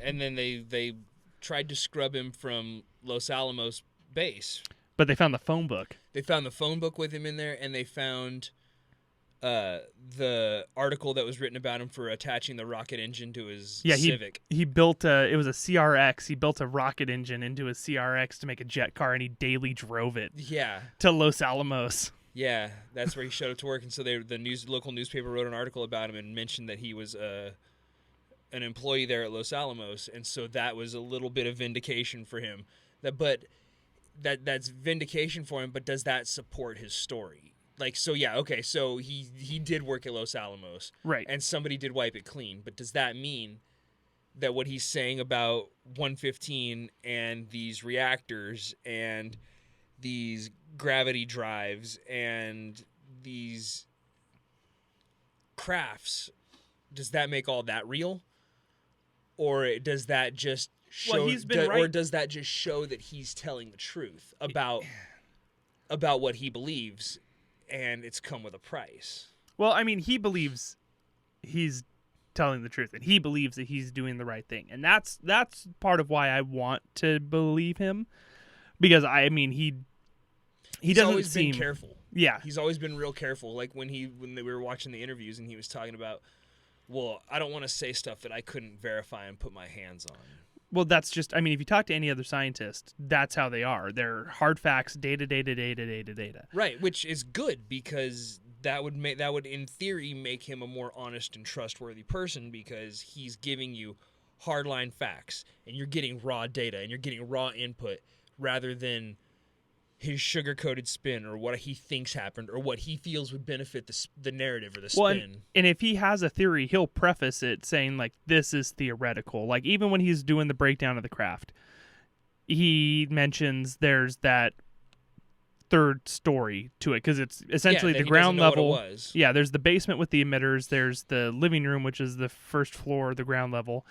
and then they tried to scrub him from Los Alamos base. But they found the phone book. They found the phone book with him in there, and they found the article that was written about him for attaching the rocket engine to his Civic. He built it was a CRX. He built a rocket engine into his CRX to make a jet car, and he daily drove it. Yeah. To Los Alamos. Yeah, that's where he showed up to work, and so the local newspaper wrote an article about him and mentioned that he was an employee there at Los Alamos, and so that was a little bit of vindication for him. That's vindication for him, but does that support his story? Like, so yeah, okay, so he did work at Los Alamos. Right. And somebody did wipe it clean, but does that mean that what he's saying about 115 and these reactors and these gravity drives and these crafts, does that make all that real? Or does that just show right. Or does that just show that he's telling the truth about what he believes, and it's come with a price? Well, I mean, he believes he's telling the truth, and he believes that he's doing the right thing, and that's part of why I want to believe him, because I mean he doesn't always seem been careful. Yeah, he's always been real careful. Like when we were watching the interviews, and he was talking about, well, I don't want to say stuff that I couldn't verify and put my hands on. Well, that's just, I mean, if you talk to any other scientist, that's how they are. They're hard facts, data. Right, which is good, because that would in theory make him a more honest and trustworthy person, because he's giving you hardline facts, and you're getting raw data, and you're getting raw input, rather than his sugar-coated spin, or what he thinks happened, or what he feels would benefit the narrative or the spin. Well, and if he has a theory, he'll preface it saying, like, this is theoretical. Like, even when he's doing the breakdown of the craft, he mentions there's that third story to it, because it's essentially the ground level. Yeah, there's the basement with the emitters, there's the living room, which is the first floor, the ground level.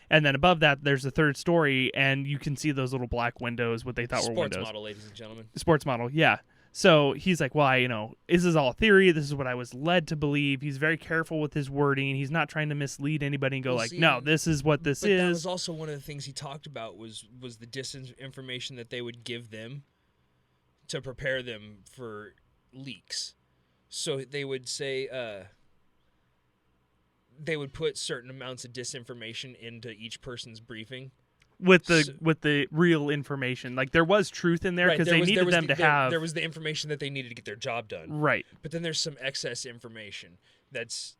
And then above that, there's the third story, and you can see those little black windows, what they thought were windows. Sports model, ladies and gentlemen. Sports model, yeah. So he's like, well, this is all theory. This is what I was led to believe. He's very careful with his wording. He's not trying to mislead anybody and go no, this is what this is. But that was also one of the things he talked about was the disinformation that they would give them to prepare them for leaks. So they would say... they would put certain amounts of disinformation into each person's briefing with the real information. Like, there was truth in there, because they needed them to have. There was the information that they needed to get their job done. Right. But then there's some excess information that's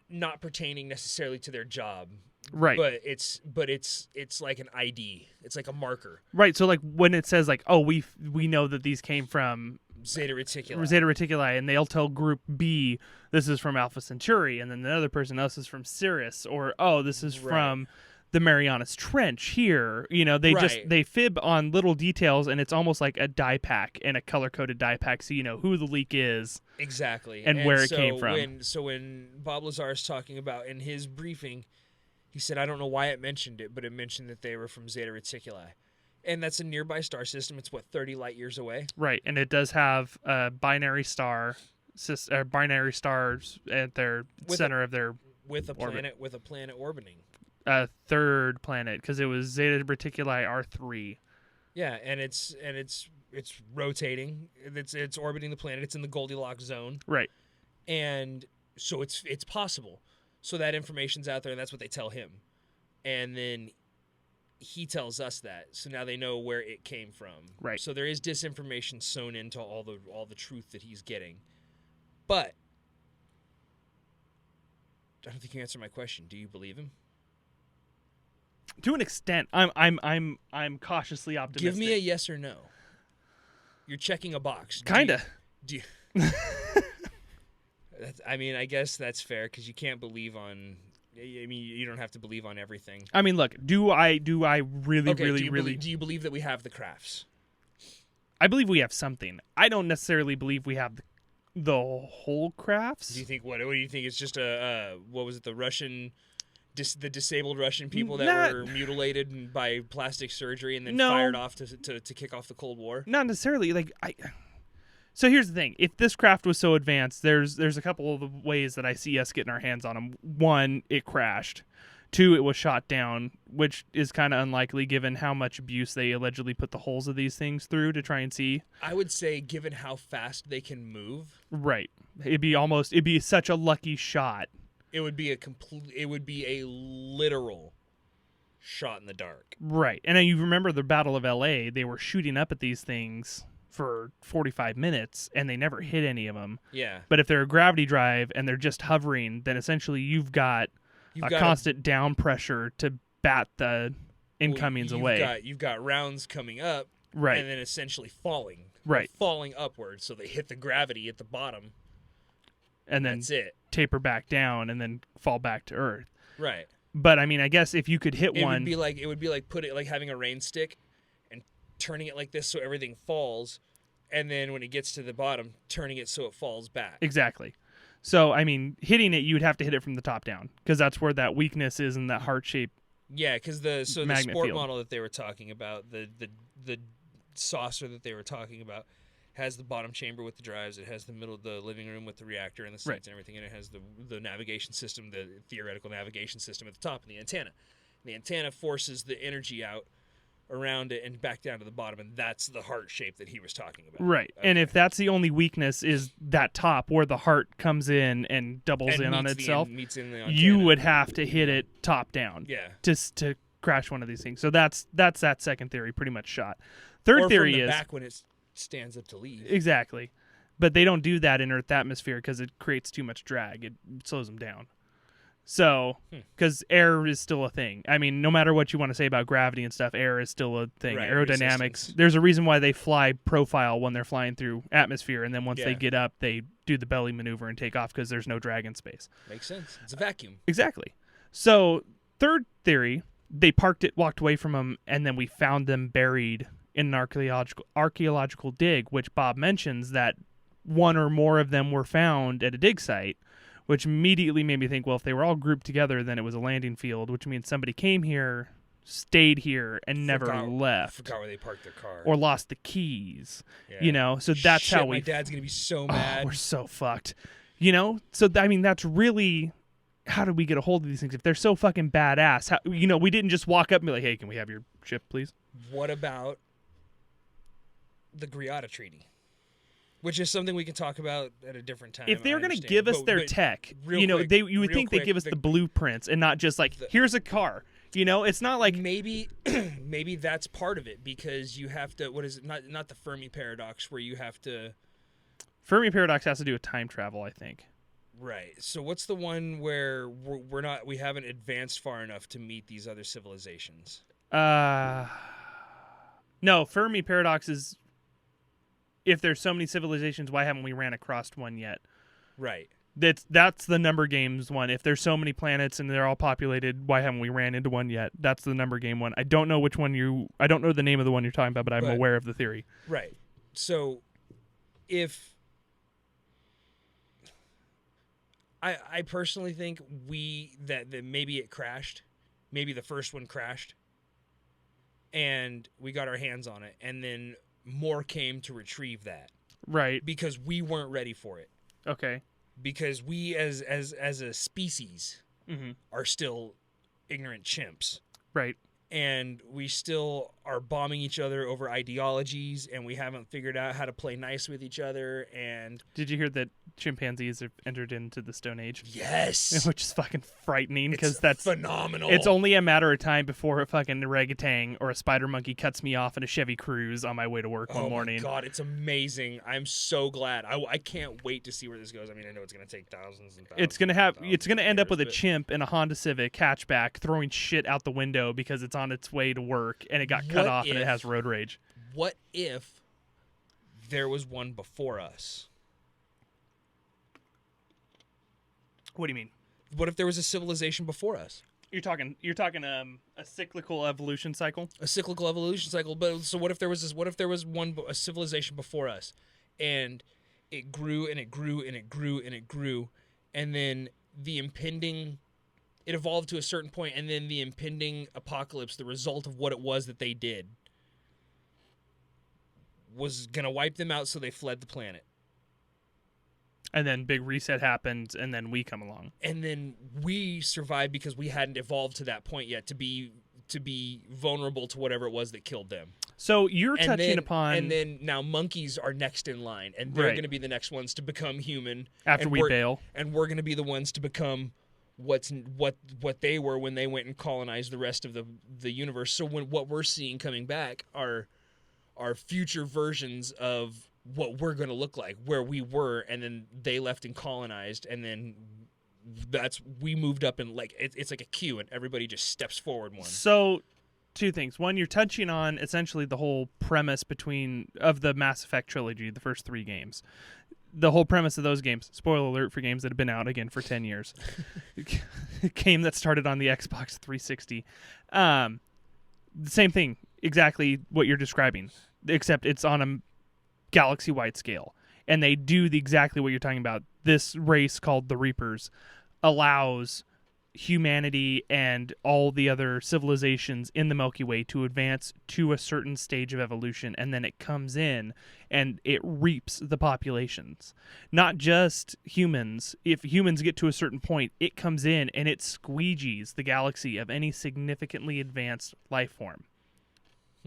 not pertaining necessarily to their job. Right. But it's like an ID. It's like a marker. Right. So like when it says like, oh, we know that these came from Zeta Reticuli, and they'll tell Group B this is from Alpha Centauri, and then the other person else is from Sirius, or this is from the Marianas Trench here. They fib on little details, and it's almost like a die pack, and a color coded die pack, so you know who the leak is exactly and where it came from. When Bob Lazar is talking about in his briefing, he said, I don't know why it mentioned it, but it mentioned that they were from Zeta Reticuli. And that's a nearby star system. It's, 30 light years away? Right, and it does have binary stars at their center of their with a orbit. planet orbiting. Third planet, because it was Zeta Reticuli R3. Yeah, and it's rotating. It's orbiting the planet. It's in the Goldilocks zone. Right. And so it's possible. So that information's out there, and that's what they tell him. And then he tells us that, so now they know where it came from. Right. So there is disinformation sewn into all the truth that he's getting. But I don't think you answered my question. Do you believe him? To an extent, I'm cautiously optimistic. Give me a yes or no. You're checking a box. Kinda. Do you I guess that's fair, because you can't believe on. You don't have to believe on everything. I mean, look, do I really, okay, really... Do you believe that we have the crafts? I believe we have something. I don't necessarily believe we have the whole crafts. Do you think, what do you think? It's just what was it, the Russian... the disabled Russian people that were mutilated by plastic surgery and then fired off to kick off the Cold War? Not necessarily. So here's the thing. If this craft was so advanced, there's a couple of ways that I see us getting our hands on them. One, it crashed. 2, it was shot down, which is kind of unlikely given how much abuse they allegedly put the holes of these things through to try and see. I would say, given how fast they can move, Right. It'd be such a lucky shot. it would be a literal shot in the dark. Right. And then you remember the Battle of LA, they were shooting up at these things for 45 minutes and they never hit any of them. Yeah. But if they're a gravity drive and they're just hovering, then essentially you've got constant down pressure to bat the incomings away. You've got rounds coming up, right, and then essentially falling, right, falling upwards, so they hit the gravity at the bottom, and then that's it. Taper back down and then fall back to Earth. Right. But I mean, I guess if you could hit one, it would be like having a rain stick and turning it like this so everything falls, and then when it gets to the bottom, turning it so it falls back. Exactly. So, I mean, hitting it, you'd have to hit it from the top down because that's where that weakness is in that heart shape. Yeah, because the sport field model that they were talking about, the saucer that they were talking about, has the bottom chamber with the drives. It has the living room with the reactor and the seats right, and everything, and it has the navigation system, the theoretical navigation system at the top, and the antenna. The antenna forces the energy out around it and back down to the bottom, and that's the heart shape that he was talking about. Right. Okay. And if that's the only weakness is that top where the heart comes in and doubles in on itself, you would have to hit it top down. Yeah. Just to crash one of these things. So that's that second theory pretty much shot. Third theory from the is back when it stands up to leave. Exactly. But they don't do that in Earth atmosphere because it creates too much drag. It slows them down. So, because air is still a thing. I mean, no matter what you want to say about gravity and stuff, air is still a thing. Right, aerodynamics. resistance. There's a reason why they fly profile when they're flying through atmosphere, and then once they get up, they do the belly maneuver and take off because there's no drag in space. Makes sense. It's a vacuum. Exactly. So, third theory, they parked it, walked away from them, and then we found them buried in an archaeological dig, which Bob mentions that one or more of them were found at a dig site, which immediately made me think, well, if they were all grouped together, then it was a landing field, which means somebody came here, stayed here, and never left. Forgot where they parked their car. Or lost the keys. Yeah. You know, so that's how we... My dad's going to be so mad. We're so fucked. You know? So, I mean, that's really... How did we get a hold of these things? If they're so fucking badass, we didn't just walk up and be like, hey, can we have your ship, please? What about the Greada Treaty? Which is something we can talk about at a different time. If they're going to give us their tech, you would think they give us the blueprints and not just like, here's a car. You know, it's not like maybe that's part of it because you have to. What is it? Not the Fermi paradox where you have to. Fermi paradox has to do with time travel, I think. Right. So what's the one where we haven't advanced far enough to meet these other civilizations? No, Fermi paradox is. If there's so many civilizations, why haven't we ran across one yet? Right. That's the number games one. If there's so many planets and they're all populated, why haven't we ran into one yet? That's the number game one. I don't know which one I don't know the name of the one you're talking about, but I'm aware of the theory. Right. So if I personally think that maybe it crashed. Maybe the first one crashed. And we got our hands on it, and then more came to retrieve that. Right. Because we weren't ready for it. Okay. Because we as a species are still ignorant chimps. Right. And we still are bombing each other over ideologies, and we haven't figured out how to play nice with each other. And did you hear that chimpanzees have entered into the Stone Age? Yes. Which is fucking frightening because that's phenomenal. It's only a matter of time before a fucking orangutan or a spider monkey cuts me off in a Chevy Cruze on my way to work one morning. Oh my God, it's amazing. I'm so glad. I can't wait to see where this goes. I mean, I know it's going to take thousands and thousands. It's going to end up with a chimp in a Honda Civic hatchback throwing shit out the window because it's on its way to work and it got cut off and it has road rage. What if there was one before us? What do you mean? What if there was a civilization before us? You're talking a cyclical evolution cycle? A cyclical evolution cycle. But so what if there was a civilization before us, and it grew and it grew and it grew and it grew, and then it evolved to a certain point, and then the impending apocalypse, the result of what it was that they did, was gonna wipe them out, so they fled the planet. And then big reset happens, and then we come along. And then we survived because we hadn't evolved to that point yet to be vulnerable to whatever it was that killed them. So you're touching upon... And then now monkeys are next in line, and they're Right. going to be the next ones to become human. After we bail. And we're going to be the ones to become what they were when they went and colonized the rest of the universe. So what we're seeing coming back are future versions of what we're going to look like, where we were, and then they left and colonized, and then we moved up, and like it's like a queue, and everybody just steps forward one. So, two things. One, you're touching on essentially the whole premise of the Mass Effect trilogy, the first 3 games. The whole premise of those games, spoiler alert for games that have been out again for 10 years, game that started on the Xbox 360. The same thing, exactly what you're describing, except it's on a galaxy-wide scale. And they do exactly what you're talking about. This race called the Reapers allows humanity and all the other civilizations in the Milky Way to advance to a certain stage of evolution, and then it comes in and it reaps the populations. Not just humans. If humans get to a certain point, it comes in and it squeegees the galaxy of any significantly advanced life form.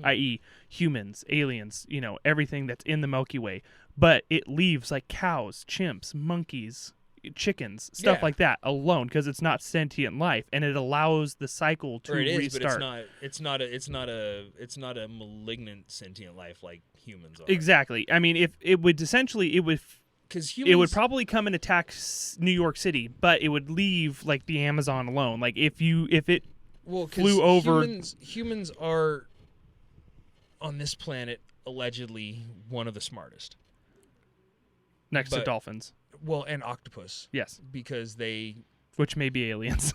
I.e. humans, aliens, everything that's in the Milky Way. But it leaves like cows, chimps, monkeys, chickens, stuff like that alone because it's not sentient life, and it allows the cycle to restart. But it's not a malignant sentient life like humans are. Exactly. I mean, if it would essentially it would probably come and attack New York City, but it would leave like the Amazon alone. Like if it flew over. Humans are on this planet allegedly one of the smartest. Next to dolphins. Well, and octopus. Yes. Because which may be aliens.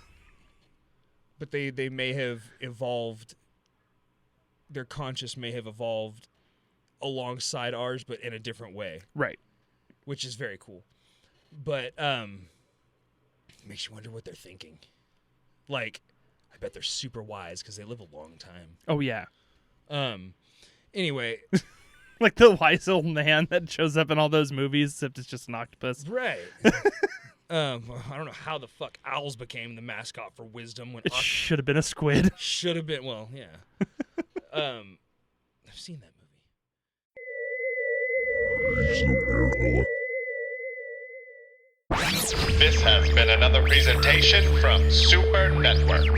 But they may have evolved, their conscious may have evolved alongside ours, but in a different way. Right. Which is very cool. But makes you wonder what they're thinking. Like, I bet they're super wise because they live a long time. Oh, yeah. Anyway. Like the wise old man that shows up in all those movies, except it's just an octopus. Right. I don't know how the fuck owls became the mascot for wisdom. When it should have been a squid. Should have been. Well, yeah. I've seen that movie. This has been another presentation from Super Network.